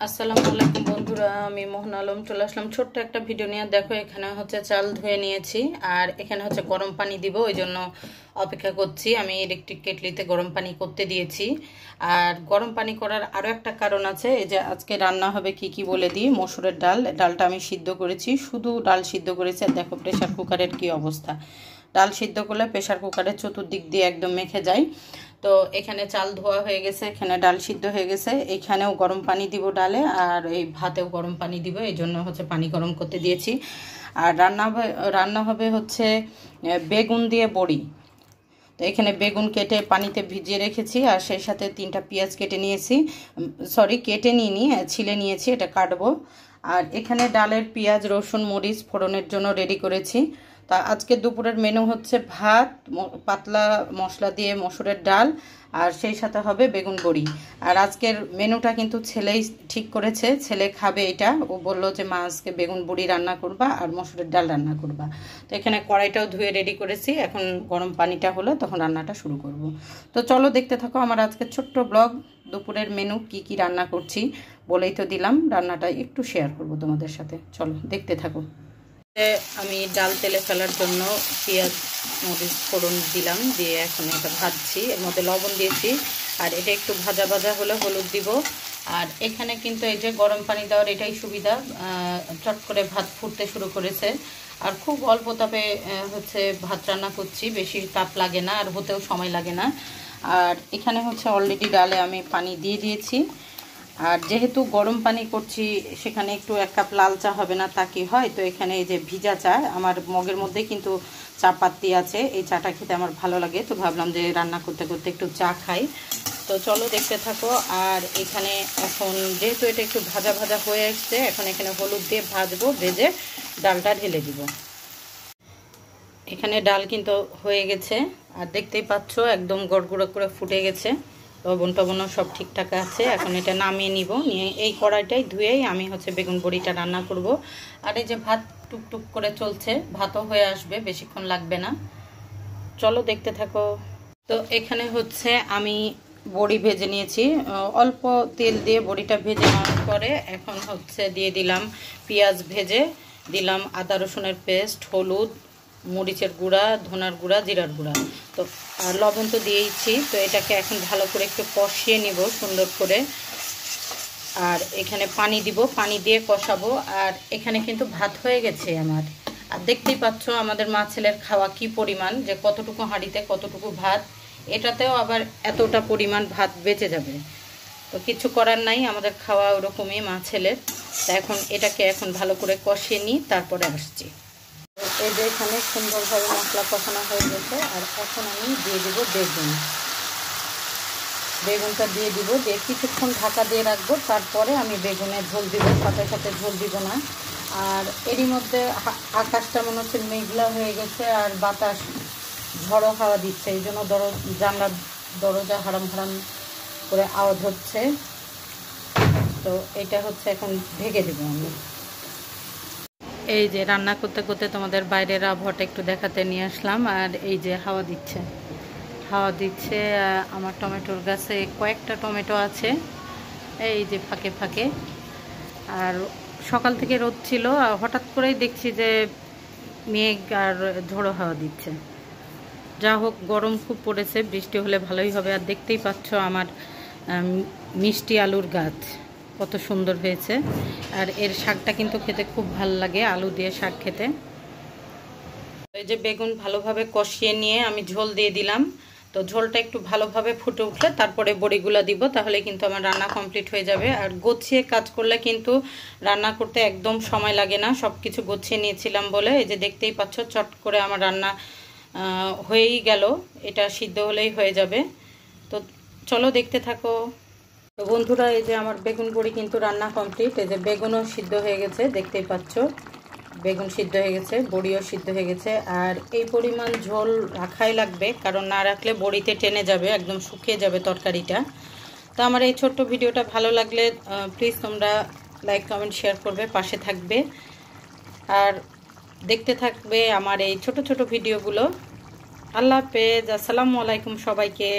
আসসালামু আলাইকুম বন্ধুরা, আমি মোহন আলম চলে আসলাম ছোট্ট একটা ভিডিও নিয়ে। দেখো এখানে হচ্ছে চাল ধুয়ে নিয়েছি আর এখানে হচ্ছে গরম পানি দিব, ওই জন্য অপেক্ষা করছি। আমি ইলেকট্রিক কেটলিতে গরম পানি করতে দিয়েছি। আর গরম পানি করার আরও একটা কারণ আছে, এই যে আজকে রান্না হবে কি কি বলে দিই। মসুরের ডালটা আমি সিদ্ধ করেছি, শুধু ডাল সিদ্ধ করেছি। আর দেখো প্রেশার কুকারের কি অবস্থা, ডাল সিদ্ধ করলে প্রেশার কুকারের চতুর্দিক দিয়ে একদম মেখে যায়। তো এখানে চাল ধোয়া হয়ে গেছে, এখানে ডাল সিদ্ধ হয়ে গেছে, এখানেও গরম পানি দিব ডালে, আর এই ভাতেও গরম পানি দিব, এই জন্য হচ্ছে পানি গরম করতে দিয়েছি। আর রান্না হবে হচ্ছে বেগুন দিয়ে বড়ি। তো এখানে বেগুন কেটে পানিতে ভিজিয়ে রেখেছি, আর সেই সাথে 3টা পেঁয়াজ কেটে নিয়েছি, কেটে নিইনি, ছিলে নিয়েছি, এটা কাটবো। আর এখানে ডালের পেঁয়াজ রসুন মরিচ ফোড়নের জন্য রেডি করেছি। তা আজকে দুপুরের মেনু হচ্ছে ভাত, পাতলা মশলা দিয়ে মসুরের ডাল, আর সেই সাথে হবে বেগুন বড়ি। আর আজকের মেনুটা কিন্তু ছেলেই ঠিক করেছে, ছেলে খাবে এটা। ও বললো যে মা আজকে বেগুন বড়ি রান্না করবা আর মসুরের ডাল রান্না করবা। তো এখানে কড়াইটাও ধুয়ে রেডি করেছি, এখন গরম পানিটা হলো তখন রান্নাটা শুরু করব। তো চলো দেখতে থাকো আমার আজকের ছোট্ট ব্লগ। দুপুরের মেনু কি কি রান্না করছি বলেই তো দিলাম, রান্নাটা একটু শেয়ার করব তোমাদের সাথে, চলো দেখতে থাকো। আমি ডাল তেলে ফেলার জন্য পেঁয়াজ মরিচ ফোড়ন দিলাম, দিয়ে এখন এটা ভাজছি। এর মধ্যে লবণ দিয়েছি, আর এটা একটু ভাজা ভাজা হলে হলুদ দিব। আর এখানে কিন্তু এই যে গরম পানি দেওয়ার এটাই সুবিধা, চট করে ভাত ফুটতে শুরু করেছে। আর খুব অল্প তাপে হচ্ছে ভাত রান্না করছি, বেশি তাপ লাগে না আর হতেও সময় লাগে না। আর এখানে হচ্ছে অলরেডি ডালে আমি পানি দিয়ে দিয়েছি। আর যেহেতু গরম পানি করছি, সেখানে একটু 1 কাপ লাল চা হবে না তা কি হয়। তো এখানে এই যে ভিজা চা, আমার মগের মধ্যে কিন্তু চা পাত্তি আছে, এই চাটা খেতে আমার ভালো লাগে। তো ভাবলাম যে রান্না করতে করতে একটু চা খাই। তো চলো দেখতে থাকো। আর এখানে এখন যেহেতু এটা একটু ভাজা ভাজা হয়ে আসছে, এখন এখানে হলুদ দিয়ে ভাজবো, ভেজে ডালটা ঢেলে দিব। এখানে ডাল কিন্তু হয়ে গেছে, আর দেখতেই পাচ্ছ একদম গড়গুড়ো করে ফুটে গেছে, লবণ টবণও সব ঠিকঠাক আছে। এখন এটা নামিয়ে নিব, নিয়ে এই কড়াইটাই ধুয়েই আমি হচ্ছে বেগুন বড়িটা রান্না করব। আর এই যে ভাত টুকটুক করে চলছে, ভাতও হয়ে আসবে, বেশিক্ষণ লাগবে না। চলো দেখতে থাকো। তো এখানে হচ্ছে আমি বড়ি ভেজে নিয়েছি, অল্প তেল দিয়ে বড়িটা ভেজে নেওয়ার পরে এখন হচ্ছে দিয়ে দিলাম পেঁয়াজ ভেজে, দিলাম আদা রসুনের পেস্ট, হলুদ, মরিচের গুঁড়া, ধনার গুঁড়া, জিরার গুঁড়া। তো আর লবণ তো দিয়েইছি। তো এটাকে এখন ভালো করে একটু কষিয়ে নিব সুন্দর করে। আর এখানে পানি দিব, পানি দিয়ে কষাবো। আর এখানে কিন্তু ভাত হয়ে গেছে আমার। আর দেখতেই পাচ্ছ আমাদের মা ছেলের খাওয়া কি পরিমাণ, যে কতটুকু হাঁড়িতে কতটুকু ভাত, এটাতেও আবার এতটা পরিমাণ ভাত বেঁচে যাবে। তো কিছু করার নাই, আমাদের খাওয়া ওরকমই মা ছেলের। তা এখন এটাকে এখন ভালো করে কষিয়ে নিই, তারপরে আসছি। এই যে এখানে সুন্দরভাবে মশলা কষানো হয়ে গেছে। আর এখন আমি দিয়ে দেবো বেগুনটা দিয়ে দিব, দিয়ে কিছুক্ষণ ঢাকা দিয়ে রাখবো। তারপরে আমি বেগুনে ঝোল দিব, সাথে সাথে ঝোল দিব না। আর এরই মধ্যে আকাশটা মনে হচ্ছে মেঘলা হয়ে গেছে, আর বাতাস ঝড়ো হাওয়া দিচ্ছে, এই জন্য জানলার দরজা হারাম হারাম করে আওয়াজ হচ্ছে। তো এটা হচ্ছে এখন ঢেকে দেবো আমি। এই যে রান্না করতে করতে তোমাদের বাইরের আবহাওয়াটা একটু দেখাতে নিয়ে আসলাম। আর এই যে হাওয়া দিচ্ছে। আমার টমেটোর গাছে কয়েকটা টমেটো আছে, এই যে ফাঁকে ফাঁকে। আর সকাল থেকে রোদ ছিল, হঠাৎ করেই দেখছি যে মেঘ আর ঝোড়ো হাওয়া দিচ্ছে। যা হোক, গরম খুব পড়েছে, বৃষ্টি হলে ভালোই হবে। আর দেখতেই পাচ্ছ আমার মিষ্টি আলুর গাছ কত সুন্দর হয়েছে। আর এর শাকটা কিন্তু খেতে খুব ভালো লাগে, আলু দিয়ে শাক খেতে। এই যে বেগুন ভালোভাবে কষিয়ে নিয়ে আমি ঝোল দিয়ে দিলাম। তো ঝোলটা একটু ভালোভাবে ফুটে উঠলে তারপরে বড়িগুলো দিব, তাহলে কিন্তু আমার রান্না কমপ্লিট হয়ে যাবে। আর গুছিয়ে কাজ করলে কিন্তু রান্না করতে একদম সময় লাগে না, সব কিছু গুছিয়ে নিয়েছিলাম বলে। এই যে দেখতেই পাচ্ছ চট করে আমার রান্না হয়েই গেল, এটা সিদ্ধ হলেই হয়ে যাবে। তো চলো দেখতে থাকো। তো বন্ধুরা, এই যে আমার বেগুন বড়ি কিন্তু রান্না কমপ্লিট। এই যে বেগুনও সিদ্ধ হয়ে গেছে, দেখতেই পাচ্ছ বেগুন সিদ্ধ হয়ে গেছে, বড়িও সিদ্ধ হয়ে গেছে। আর এই পরিমাণ ঝোল রাখাই লাগবে, কারণ না রাখলে বড়িতে টেনে যাবে, একদম শুকিয়ে যাবে তরকারিটা। তো আমার এই ছোট্ট ভিডিওটা ভালো লাগলে প্লিজ তোমরা লাইক কমেন্ট শেয়ার করবে, পাশে থাকবে আর দেখতে থাকবে আমার এই ছোট ছোট ভিডিওগুলো। আল্লাহ হাফেজ, আসসালামু আলাইকুম সবাইকে।